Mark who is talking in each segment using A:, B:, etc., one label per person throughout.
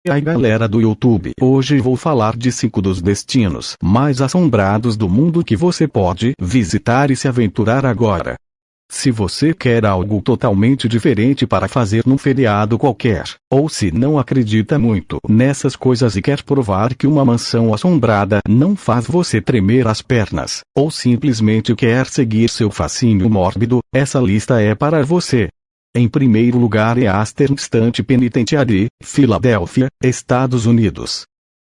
A: E aí galera do YouTube, hoje vou falar de 5 dos destinos mais assombrados do mundo que você pode visitar e se aventurar agora. Se você quer algo totalmente diferente para fazer num feriado qualquer, ou se não acredita muito nessas coisas e quer provar que uma mansão assombrada não faz você tremer as pernas, ou simplesmente quer seguir seu fascínio mórbido, essa lista é para você. Em primeiro lugar é Astor State Penitentiary, Filadélfia, Estados Unidos.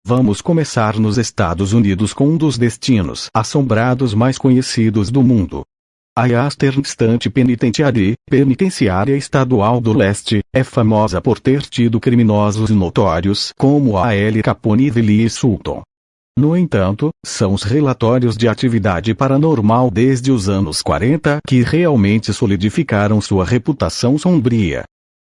A: Vamos começar nos Estados Unidos com um dos destinos assombrados mais conhecidos do mundo. A Astor State Penitentiary, penitenciária estadual do leste, é famosa por ter tido criminosos notórios como Al Capone e Willie Sutton. No entanto, são os relatórios de atividade paranormal desde os anos 40 que realmente solidificaram sua reputação sombria.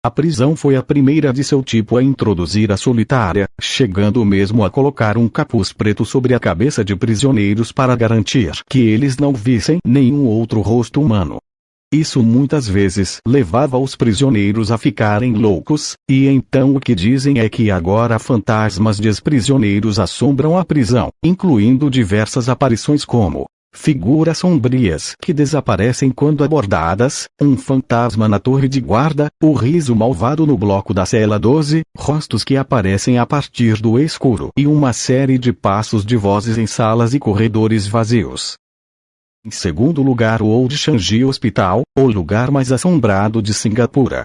A: A prisão foi a primeira de seu tipo a introduzir a solitária, chegando mesmo a colocar um capuz preto sobre a cabeça de prisioneiros para garantir que eles não vissem nenhum outro rosto humano. Isso muitas vezes levava os prisioneiros a ficarem loucos, e então o que dizem é que agora fantasmas de ex-prisioneiros assombram a prisão, incluindo diversas aparições como figuras sombrias que desaparecem quando abordadas, um fantasma na torre de guarda, o riso malvado no bloco da cela 12, rostos que aparecem a partir do escuro e uma série de passos de vozes em salas e corredores vazios. Em segundo lugar, o Old Changi Hospital, o lugar mais assombrado de Singapura.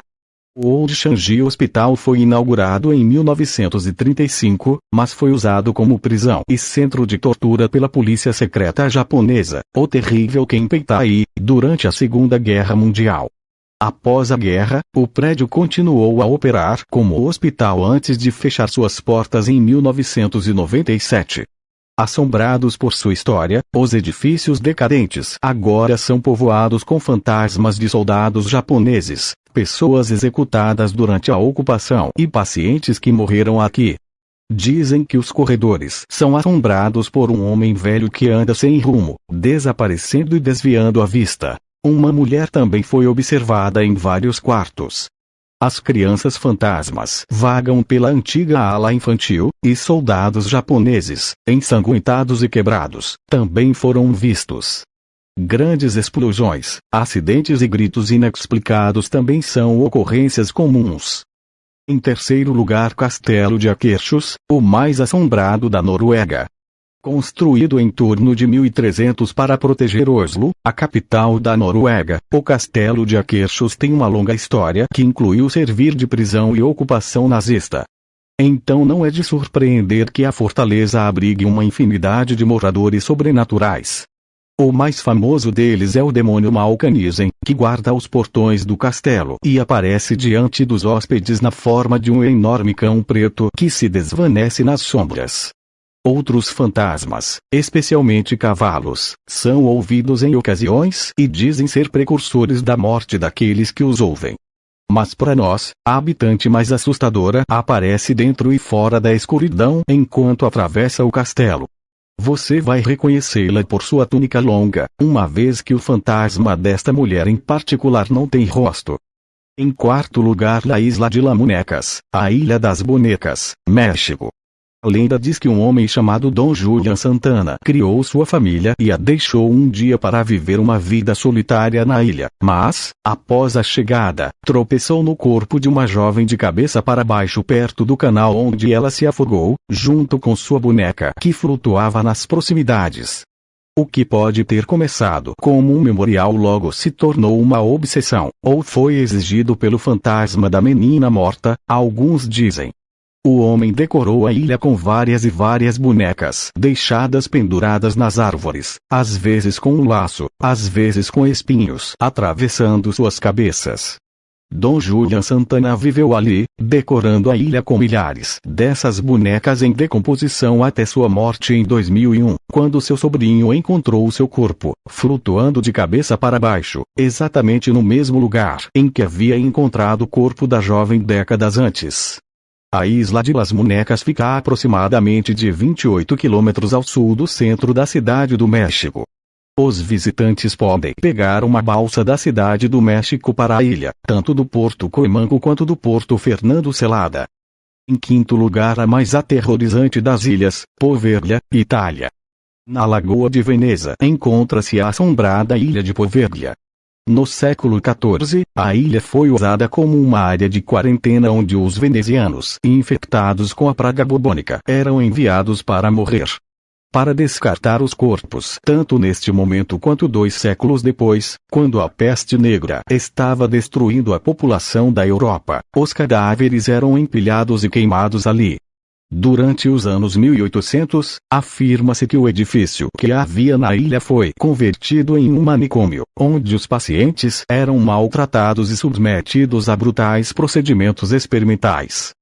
A: O Old Changi Hospital foi inaugurado em 1935, mas foi usado como prisão e centro de tortura pela polícia secreta japonesa, o terrível Kempeitai, durante a Segunda Guerra Mundial. Após a guerra, o prédio continuou a operar como hospital antes de fechar suas portas em 1997. Assombrados por sua história, os edifícios decadentes agora são povoados com fantasmas de soldados japoneses, pessoas executadas durante a ocupação e pacientes que morreram aqui. Dizem que os corredores são assombrados por um homem velho que anda sem rumo, desaparecendo e desviando a vista. Uma mulher também foi observada em vários quartos. As crianças fantasmas vagam pela antiga ala infantil, e soldados japoneses, ensanguentados e quebrados, também foram vistos. Grandes explosões, acidentes e gritos inexplicados também são ocorrências comuns. Em terceiro lugar, Castelo de Akershus, o mais assombrado da Noruega. Construído em torno de 1300 para proteger Oslo, a capital da Noruega, o Castelo de Akershus tem uma longa história que incluiu servir de prisão e ocupação nazista. Então não é de surpreender que a fortaleza abrigue uma infinidade de moradores sobrenaturais. O mais famoso deles é o demônio Malkanisen, que guarda os portões do castelo e aparece diante dos hóspedes na forma de um enorme cão preto que se desvanece nas sombras. Outros fantasmas, especialmente cavalos, são ouvidos em ocasiões e dizem ser precursores da morte daqueles que os ouvem. Mas para nós, a habitante mais assustadora aparece dentro e fora da escuridão enquanto atravessa o castelo. Você vai reconhecê-la por sua túnica longa, uma vez que o fantasma desta mulher em particular não tem rosto. Em quarto lugar, a Isla de Lamunecas, a Ilha das Bonecas, México. A lenda diz que um homem chamado Dom Julian Santana criou sua família e a deixou um dia para viver uma vida solitária na ilha, mas, após a chegada, tropeçou no corpo de uma jovem de cabeça para baixo perto do canal onde ela se afogou, junto com sua boneca que flutuava nas proximidades. O que pode ter começado como um memorial logo se tornou uma obsessão, ou foi exigido pelo fantasma da menina morta, alguns dizem. O homem decorou a ilha com várias e várias bonecas deixadas penduradas nas árvores, às vezes com um laço, às vezes com espinhos atravessando suas cabeças. Dom Julian Santana viveu ali, decorando a ilha com milhares dessas bonecas em decomposição até sua morte em 2001, quando seu sobrinho encontrou seu corpo, flutuando de cabeça para baixo, exatamente no mesmo lugar em que havia encontrado o corpo da jovem décadas antes. A Isla de Las Bonecas fica a aproximadamente de 28 quilômetros ao sul do centro da cidade do México. Os visitantes podem pegar uma balsa da cidade do México para a ilha, tanto do Porto Coimanco quanto do Porto Fernando Celada. Em quinto lugar, a mais aterrorizante das ilhas, Poverlia, Itália. Na Lagoa de Veneza encontra-se a assombrada ilha de Poverlia. No século XIV, a ilha foi usada como uma área de quarentena onde os venezianos, infectados com a praga bubônica, eram enviados para morrer. Para descartar os corpos, tanto neste momento quanto 2 séculos depois, quando a peste negra estava destruindo a população da Europa, os cadáveres eram empilhados e queimados ali. Durante os anos 1800, afirma-se que o edifício que havia na ilha foi convertido em um manicômio, onde os pacientes eram maltratados e submetidos a brutais procedimentos experimentais.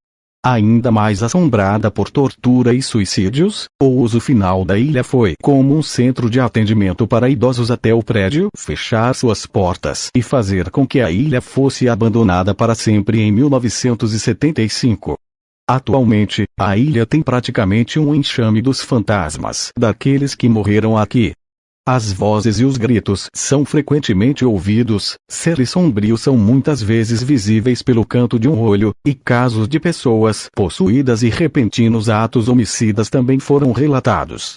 A: Ainda mais assombrada por tortura e suicídios, o uso final da ilha foi como um centro de atendimento para idosos até o prédio fechar suas portas e fazer com que a ilha fosse abandonada para sempre em 1975. Atualmente, a ilha tem praticamente um enxame dos fantasmas daqueles que morreram aqui. As vozes e os gritos são frequentemente ouvidos, seres sombrios são muitas vezes visíveis pelo canto de um olho, e casos de pessoas possuídas e repentinos atos homicidas também foram relatados.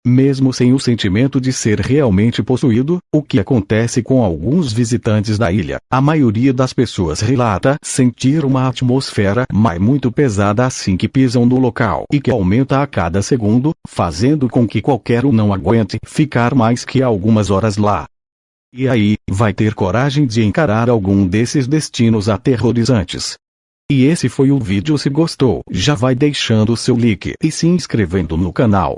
A: Mesmo sem o sentimento de ser realmente possuído, o que acontece com alguns visitantes da ilha, a maioria das pessoas relata sentir uma atmosfera muito pesada assim que pisam no local e que aumenta a cada segundo, fazendo com que qualquer um não aguente ficar mais que algumas horas lá. E aí, vai ter coragem de encarar algum desses destinos aterrorizantes? E esse foi o vídeo. Se gostou, já vai deixando seu like e se inscrevendo no canal.